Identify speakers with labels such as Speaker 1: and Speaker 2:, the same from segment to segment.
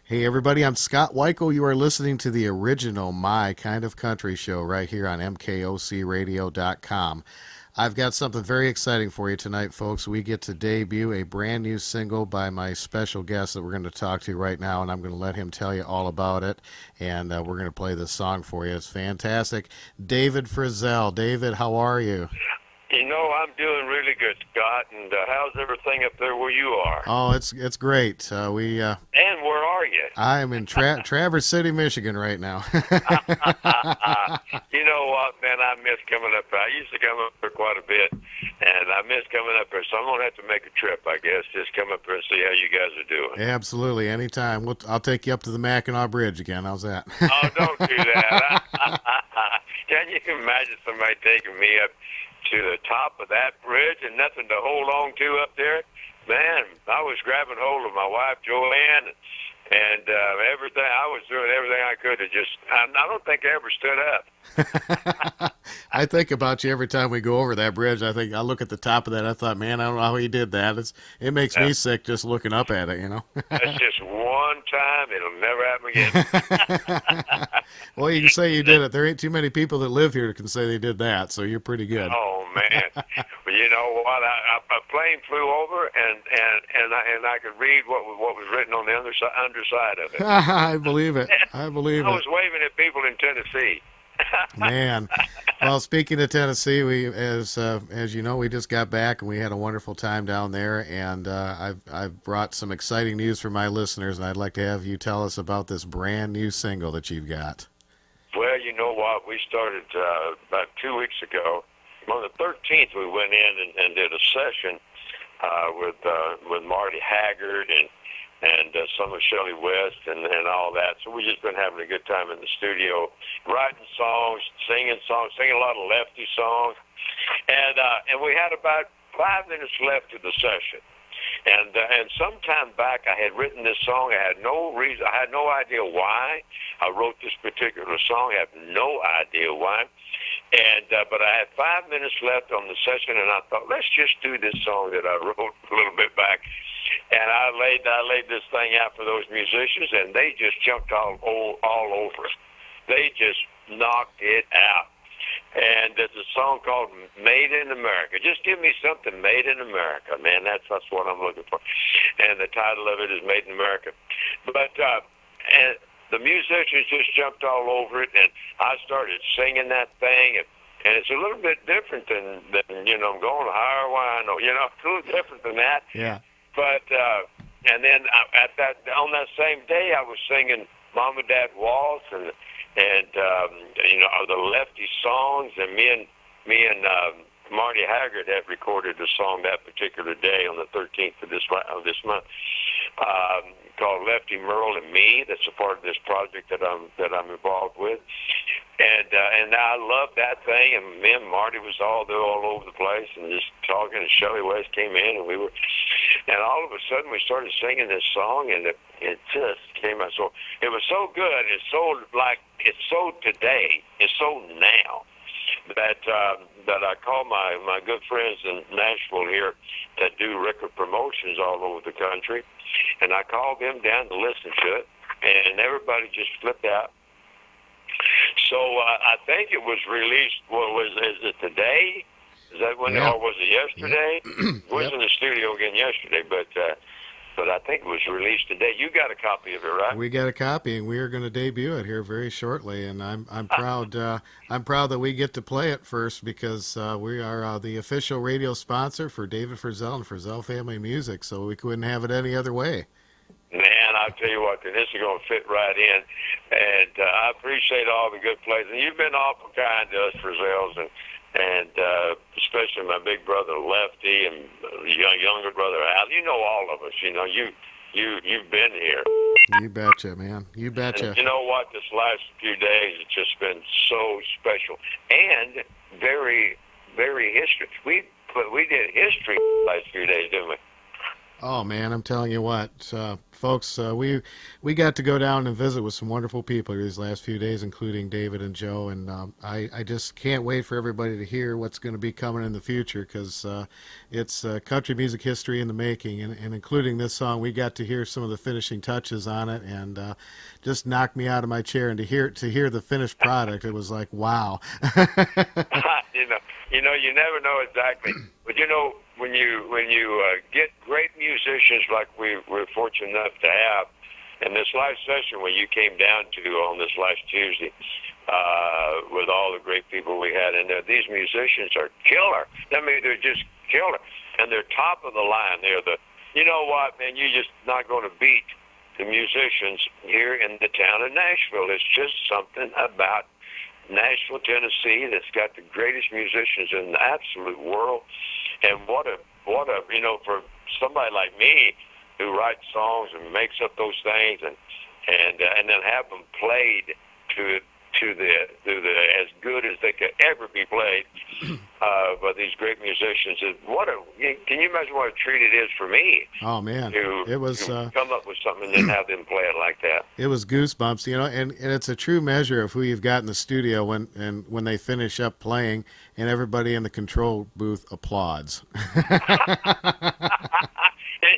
Speaker 1: Hey everybody, I'm Scott Wikle. You are listening to the original My Kind of Country show right here on mkocradio.com. I've got something very exciting for you tonight, folks. We get to debut a brand new single by my special guest that we're going to talk to right now, and I'm going to let him tell you all about it, and we're going to play this song for you. It's fantastic. David Frizzell. David, how are you?
Speaker 2: I'm doing really good, Scott. And how's everything up there where you are?
Speaker 1: Oh, it's great.
Speaker 2: And where are you?
Speaker 1: I am in Traverse City, Michigan right now.
Speaker 2: You know what, man? I miss coming up there. I used to come up there quite a bit, and I miss coming up there. So I'm going to have to make a trip, I guess. Just come up there and see how you guys are doing.
Speaker 1: Absolutely, anytime. I'll take you up to the Mackinac Bridge again. How's that?
Speaker 2: Oh, don't do that. Can you imagine somebody taking me up to the top of that bridge and nothing to hold on to up there? Man, I was grabbing hold of my wife, Joanne, and everything. I was doing everything I could to just, I don't think I ever stood up.
Speaker 1: I think about you every time we go over that bridge. I look at the top of that. I thought, man, I don't know how he did that. It makes me sick just looking up at it,
Speaker 2: That's just one time. It'll never happen again.
Speaker 1: Well, you can say you did it. There ain't too many people that live here that can say they did that, so you're pretty good.
Speaker 2: Oh, man. Well, you know what? A plane flew over, and I could read what was written on the underside of it.
Speaker 1: I believe it. I
Speaker 2: was waving at people in Tennessee.
Speaker 1: Man, well, speaking of Tennessee, we as you know, we just got back and we had a wonderful time down there. And I've brought some exciting news for my listeners, and I'd like to have you tell us about this brand new single that you've got.
Speaker 2: Well, you know what? We started about 2 weeks ago. On the 13th, we went in and did a session with Marty Haggard and some of Shelly West and all that. So we've just been having a good time in the studio, writing songs, singing a lot of Lefty songs. And we had about 5 minutes left of the session. And some time back, I had written this song. I had no reason. I had no idea why I wrote this particular song. I have no idea why. But I had 5 minutes left on the session, and I thought, let's just do this song that I wrote a little bit back. And I laid this thing out for those musicians, and they just jumped all over it. They just knocked it out. And there's a song called Made in America. Just give me something made in America, man. That's what I'm looking for. And the title of it is Made in America. But and the musicians just jumped all over it, and I started singing that thing. And it's a little bit different than I'm going higher, why I know. It's a little different than that.
Speaker 1: Yeah.
Speaker 2: But and then on that same day, I was singing Mom and Dad Waltz and the Lefty songs, and me and Marty Haggard had recorded a song that particular day on the 13th of this month called Lefty, Merle, and Me. That's a part of this project that I'm involved with, and I loved that thing. And me and Marty was all over the place and just talking. And Shelly West came in, and all of a sudden we started singing this song, and it just came out. So it was so good. It's so today. It's so now that I call my good friends in Nashville here that do record promotions all over the country, and I called them down to listen to it, and everybody just flipped out. So I think it was released. Is it today? Is that when?
Speaker 1: Yeah.
Speaker 2: Or was it yesterday?
Speaker 1: Yep.
Speaker 2: Was in the studio again yesterday, but I think it was released today. You got a copy of it, right?
Speaker 1: We got a copy, and we are going to debut it here very shortly. And I'm proud. I'm proud that we get to play it first because we are the official radio sponsor for David Frizzell and Frizzell Family Music. So we couldn't have it any other way.
Speaker 2: Man, I'll tell you what, this is going to fit right in. And I appreciate all the good plays. And you've been awful kind to us, Frizzells, and especially my big brother Lefty and younger brother Al. You know all of us. You've been here.
Speaker 1: You betcha, man. You betcha.
Speaker 2: And you know what? This last few days, it's just been so special and very, very history. We did history the last few days, didn't we?
Speaker 1: Oh man, I'm telling you what, folks, we got to go down and visit with some wonderful people these last few days, including David and Joe, and I just can't wait for everybody to hear what's going to be coming in the future because it's country music history in the making, and including this song, we got to hear some of the finishing touches on it, and just knocked me out of my chair. And to hear the finished product, it was like wow.
Speaker 2: You never know exactly, but when you get great musicians like we're fortunate enough to have, and this last session when you came down to on this last Tuesday, with all the great people we had in there, these musicians are killer. I mean, they're just killer, and they're top of the line. They're you know what, man, you're just not going to beat the musicians here in the town of Nashville. It's just something about Nashville, Tennessee, that's got the greatest musicians in the absolute world. And what a for somebody like me who writes songs and makes up those things and then have them played to the as good as they could ever be played by these great musicians. Can you imagine what a treat it is for me?
Speaker 1: Oh man, it was
Speaker 2: to come up with something and then have them play it like that.
Speaker 1: It was goosebumps, and it's a true measure of who you've got in the studio when they finish up playing and everybody in the control booth applauds.
Speaker 2: Can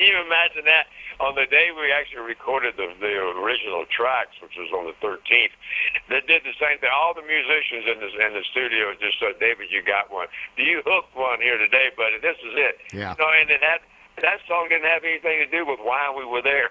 Speaker 2: you imagine that? On the day we actually recorded the original tracks, which was on the 13th, they did the same thing. All the musicians in the studio just said, "David, you got one. Do you hook one here today, buddy? This is it."
Speaker 1: Yeah.
Speaker 2: And that song didn't have anything to do with why we were there.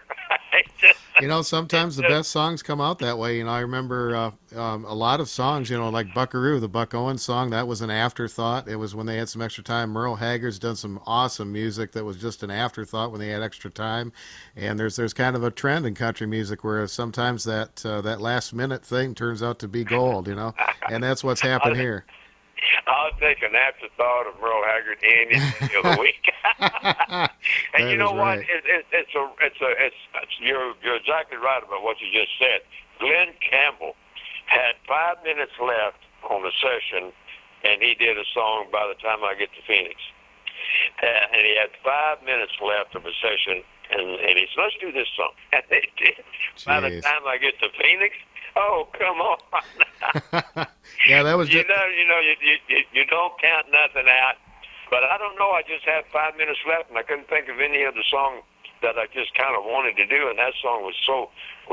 Speaker 1: Sometimes the best songs come out that way. I remember a lot of songs, like Buckaroo, the Buck Owens song, that was an afterthought. It was when they had some extra time. Merle Haggard's done some awesome music that was just an afterthought when they had extra time. And there's kind of a trend in country music where sometimes that last minute thing turns out to be gold, and that's what's happened here.
Speaker 2: I'll take an afterthought of Merle Haggard any day of the week. And you know what? Right. You're exactly right about what you just said. Glenn Campbell had 5 minutes left on the session, and he did a song, By the Time I Get to Phoenix. And he had 5 minutes left of a session, and he said, "Let's do this song." And they did. Jeez. By the time I get to Phoenix, oh, come on.
Speaker 1: Yeah, that was
Speaker 2: you don't count nothing out. But I don't know. I just had 5 minutes left, and I couldn't think of any other song that I just kind of wanted to do. And that song was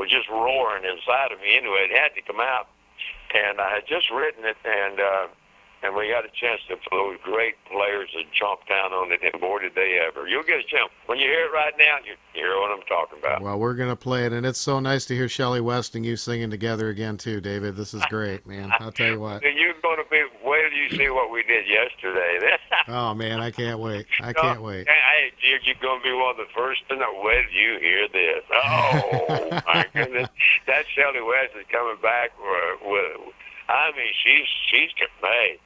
Speaker 2: just roaring inside of me. Anyway, it had to come out, and I had just written it, and we got a chance to for those great players that chomped down on it, and boy, did they ever. You'll get a chance. When you hear it right now, you hear what I'm talking about.
Speaker 1: Well, we're going to play it, and it's so nice to hear Shelly West and you singing together again, too, David. This is great, man. I'll tell you what.
Speaker 2: You're going to wait till you see what we did yesterday.
Speaker 1: Oh, man, I can't wait. I can't wait.
Speaker 2: Hey, you're going to be one of the first to know. Wait till you hear this. Oh, my goodness. That Shelly West is coming back I mean, she's made.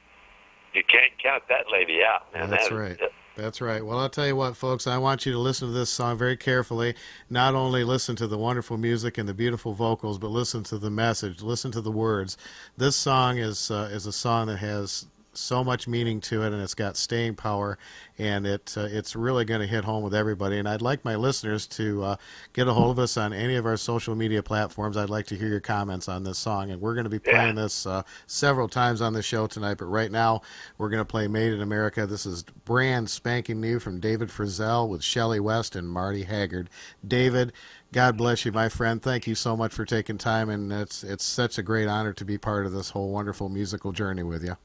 Speaker 2: You can't count that lady out, man.
Speaker 1: That's right. That's right. Well, I'll tell you what, folks, I want you to listen to this song very carefully. Not only listen to the wonderful music and the beautiful vocals, but listen to the message, listen to the words. This song is a song that has so much meaning to it, and it's got staying power, and it's really going to hit home with everybody. And I'd like my listeners to get a hold of us on any of our social media platforms. I'd like to hear your comments on this song, and we're going to be playing this several times on the show tonight. But right now, we're going to play Made in America. This is brand spanking new from David Frizzell with Shelly West and Marty Haggard. David, God bless you, my friend. Thank you so much for taking time, and it's such a great honor to be part of this whole wonderful musical journey with you.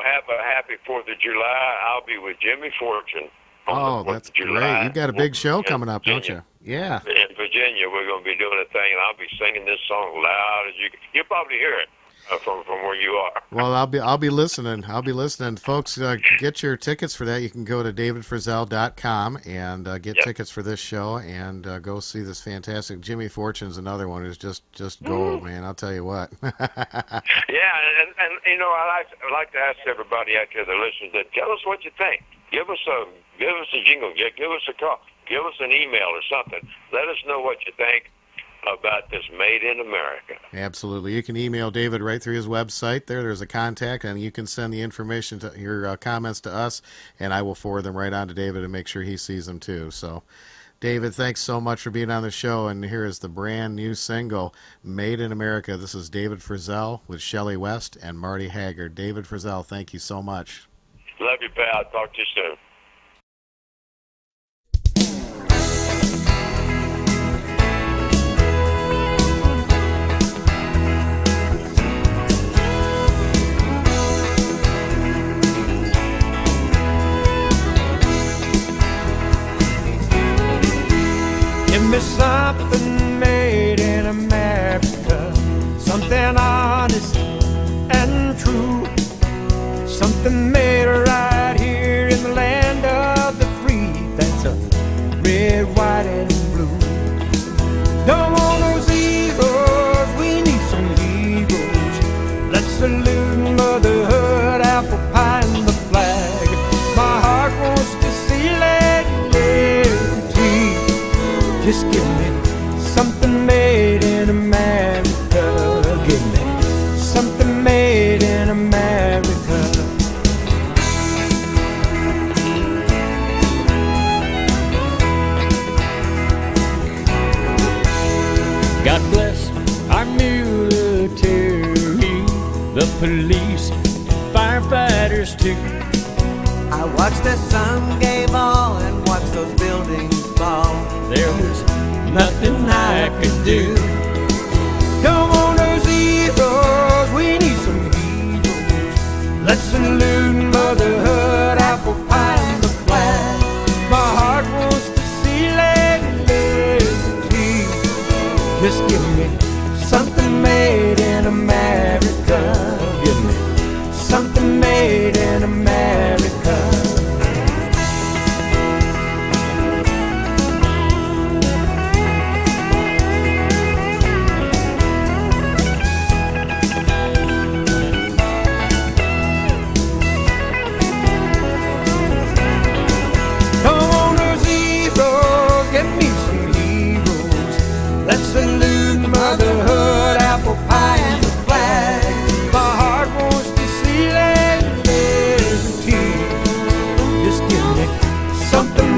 Speaker 2: Have a happy 4th of July. I'll be with Jimmy Fortune on the 4th
Speaker 1: that's
Speaker 2: of July.
Speaker 1: Great. You've got a big show coming up, don't you? Yeah.
Speaker 2: In Virginia, we're going to be doing a thing, and I'll be singing this song loud as you can. You'll probably hear it from where you are.
Speaker 1: Well, I'll be listening. Folks. Get your tickets for that. You can go to davidfrizzell.com and get tickets for this show, and go see this fantastic. Jimmy Fortune's another one who's just gold, man. I'll tell you what.
Speaker 2: Yeah, and I like to ask everybody out there that listens that tell us what you think. Give us a jingle. Give us a call. Give us an email or something. Let us know what you think. about this Made in America.
Speaker 1: Absolutely. You can email David right through his website. There's a contact, and you can send the information to your comments to us, and I will forward them right on to David and make sure he sees them too. So, David, thanks so much for being on the show, and here is the brand new single, Made in America. This is David Frizzell with Shelly West and Marty Haggard. David Frizzell, thank you so much.
Speaker 2: Love you, pal. Talk to you soon.
Speaker 3: Give me something made in America, something honest and true, something made right here in the land of the free. That's a red, white, and blue. Don't want no zeros, we need some heroes. Let's salute motherhood, apple pie, and the flag. My heart wants to see just give me something made in America. Give me something made in America. God bless our military, the police, firefighters too.
Speaker 4: I watched the sun gave all and watched those buildings fall.
Speaker 3: There was nothing I could do. Come on, those heroes, we need some heroes. Let's salute motherhood, apple pie, and the flag. My heart wants to see liberty. Just give me something made in America. Give me something made in America. Salute motherhood, apple pie, and the flag. My heart wants to see liberty. Just give me something